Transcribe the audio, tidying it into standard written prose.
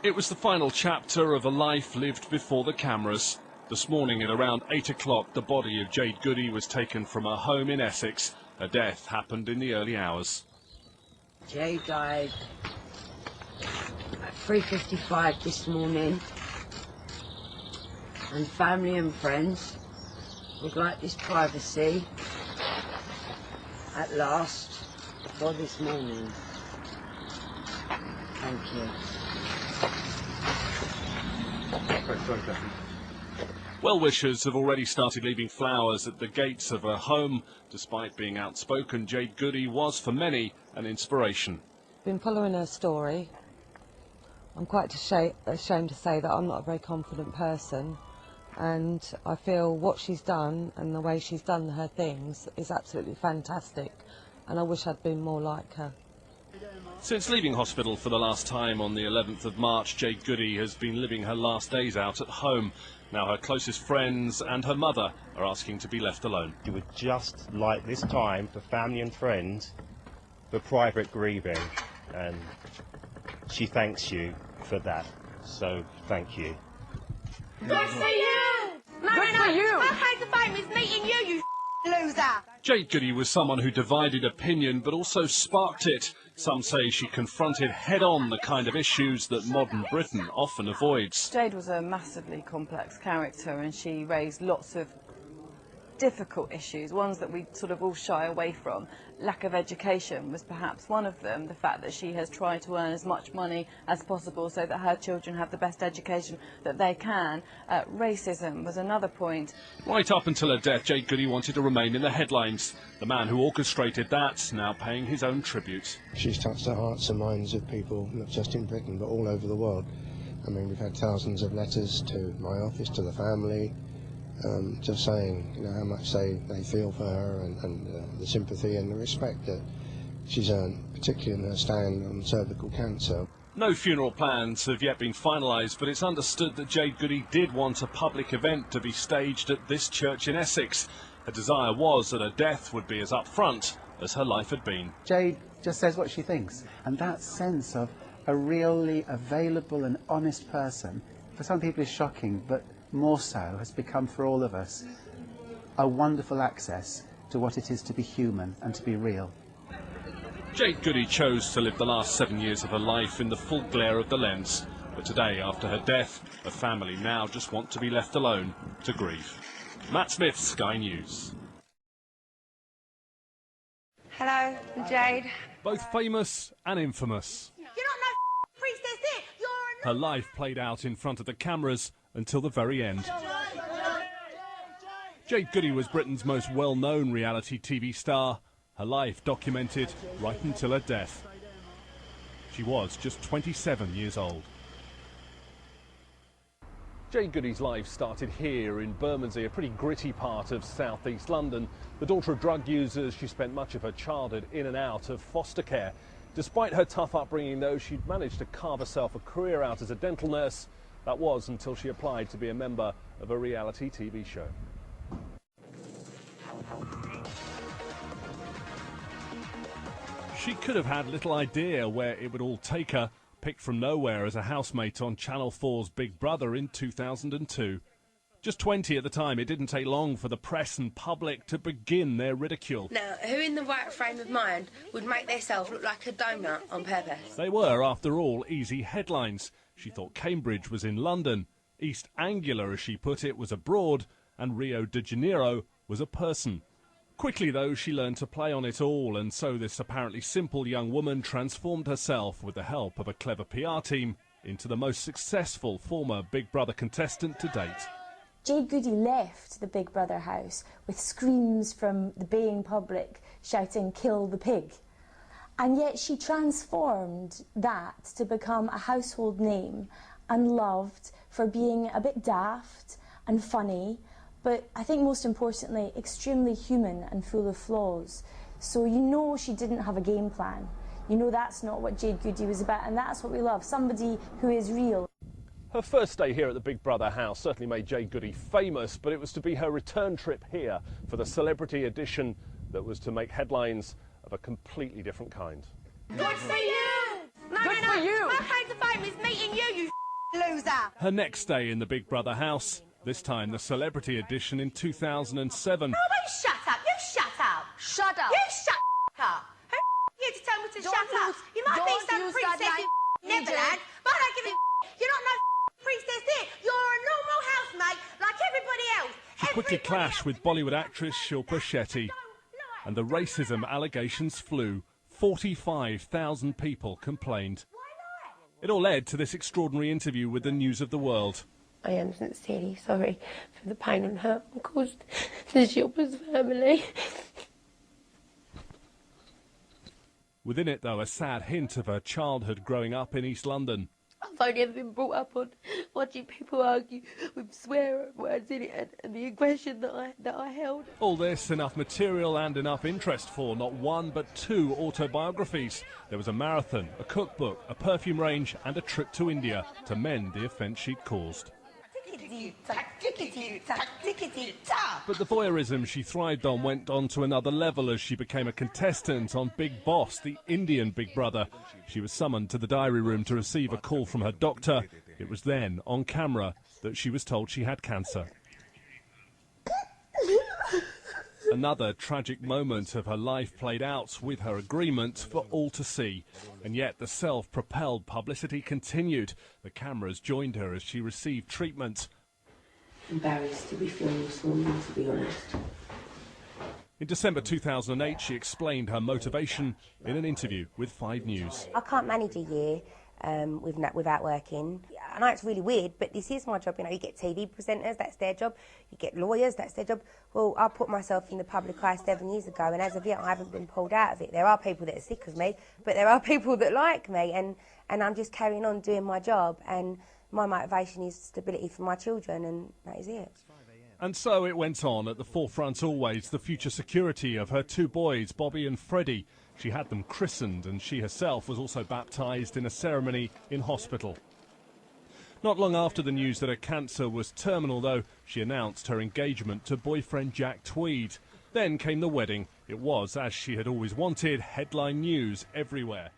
It was the final chapter of a life lived before the cameras. This morning at around 8 o'clock, the body of Jade Goody was taken from her home in Essex. Her death happened in the early hours. Jade died at 3:55 this morning, and family and friends would like this privacy at last for this morning. Thank you. Well-wishers have already started leaving flowers at the gates of her home. Despite being outspoken, Jade Goody was, for many, an inspiration. Been following her story. I'm quite ashamed to say that I'm not a very confident person, and I feel what she's done and the way she's done her things is absolutely fantastic, and I wish I'd been more like her. Since leaving hospital for the last time on the 11th of March, Jade Goody has been living her last days out at home. Now her closest friends and her mother are asking to be left alone. She would just like this time for family and friends for private grieving, and she thanks you for that, so thank you. Good for you! No, Good for you! My claim to fame is meeting you loser! Jade Goody was someone who divided opinion but also sparked it. Some say she confronted head-on the kind of issues that modern Britain often avoids. Jade was a massively complex character, and she raised lots of difficult issues, ones that we sort of all shy away from. Lack of education was perhaps one of them, the fact that she has tried to earn as much money as possible so that her children have the best education that they can. Racism was another point. Right up until her death, Jade Goody wanted to remain in the headlines. The man who orchestrated that now paying his own tribute. She's touched the hearts and minds of people, not just in Britain, but all over the world. I mean, we've had thousands of letters to my office, to the family, just saying, you know, how much they feel for her, and the sympathy and the respect that she's earned, particularly in her stand on cervical cancer. No funeral plans have yet been finalised, but it's understood that Jade Goody did want a public event to be staged at this church in Essex. Her desire was that her death would be as upfront as her life had been. Jade just says what she thinks, and that sense of a really available and honest person, for some people is shocking, but more so has become for all of us a wonderful access to what it is to be human and to be real. Jade Goody chose to live the last 7 years of her life in the full glare of the lens. But today, after her death, her family now just want to be left alone to grieve. Matt Smith, Sky News. Hello, I'm Jade. Both famous and infamous. You're not no priestess, it. You're Her life played out in front of the cameras until the very end. Jade Goody was Britain's most well-known reality TV star. Her life documented right until her death. She was just 27 years old. Jade Goody's life started here in Bermondsey, a pretty gritty part of southeast London. The daughter of drug users, she spent much of her childhood in and out of foster care. Despite her tough upbringing, though, she'd managed to carve herself a career out as a dental nurse. That was until she applied to be a member of a reality TV show. She could have had little idea where it would all take her. Picked from nowhere as a housemate on Channel 4's Big Brother in 2002. Just 20 at the time, it didn't take long for the press and public to begin their ridicule. Now, who in the right frame of mind would make themselves look like a donut on purpose? They were, after all, easy headlines. She thought Cambridge was in London, East Anglia, as she put it, was abroad, and Rio de Janeiro was a person. Quickly, though, she learned to play on it all, and so this apparently simple young woman transformed herself, with the help of a clever PR team, into the most successful former Big Brother contestant to date. Jade Goody left the Big Brother house with screams from the baying public shouting, "Kill the pig." And yet she transformed that to become a household name and loved for being a bit daft and funny, but I think most importantly, extremely human and full of flaws. So you know she didn't have a game plan. You know that's not what Jade Goody was about, and that's what we love, somebody who is real. Her first stay here at the Big Brother house certainly made Jade Goody famous, but it was to be her return trip here for the celebrity edition that was to make headlines of a completely different kind. Good for you! No, Good for you! My claim to fame is meeting fucking you loser. Her next stay in the Big Brother house, this time the celebrity edition in 2007. Oh, you shut up. You shut up. Shut up. You shut up. Who you to tell me to shut up? You might be some princess in Neverland, but I don't give a You're not no princess here. You're a normal housemate like everybody else. She quickly clashed with Bollywood actress Shilpa Shetty, and the racism allegations flew. 45,000 people complained. It all led to this extraordinary interview with the News of the World. I am sincerely sorry for the pain and hurt caused to Shilpa's family. Within it, though, a sad hint of her childhood growing up in East London. I've only ever been brought up on watching people argue with swear words in it and the aggression that I held. All this, enough material and enough interest for not one but two autobiographies. There was a marathon, a cookbook, a perfume range and a trip to India to mend the offence she'd caused. But the voyeurism she thrived on went on to another level as she became a contestant on Big Boss, the Indian Big Brother. She was summoned to the diary room to receive a call from her doctor. It was then, on camera, that she was told she had cancer. Another tragic moment of her life played out with her agreement for all to see. And yet the self-propelled publicity continued. The cameras joined her as she received treatment. Embarrassed to be filmed this morning, to be honest. In December 2008, she explained her motivation in an interview with 5 News. I can't manage a year without working. I know it's really weird, but this is my job. You know, you get TV presenters, that's their job. You get lawyers, that's their job. Well, I put myself in the public eye 7 years ago, and as of yet, I haven't been pulled out of it. There are people that are sick of me, but there are people that like me, and I'm just carrying on doing my job. And my motivation is stability for my children, and that is it. And so it went on, at the forefront always, the future security of her 2 boys, Bobby and Freddie. She had them christened, and she herself was also baptised in a ceremony in hospital. Not long after the news that her cancer was terminal, though, she announced her engagement to boyfriend Jack Tweed. Then came the wedding. It was, as she had always wanted, headline news everywhere.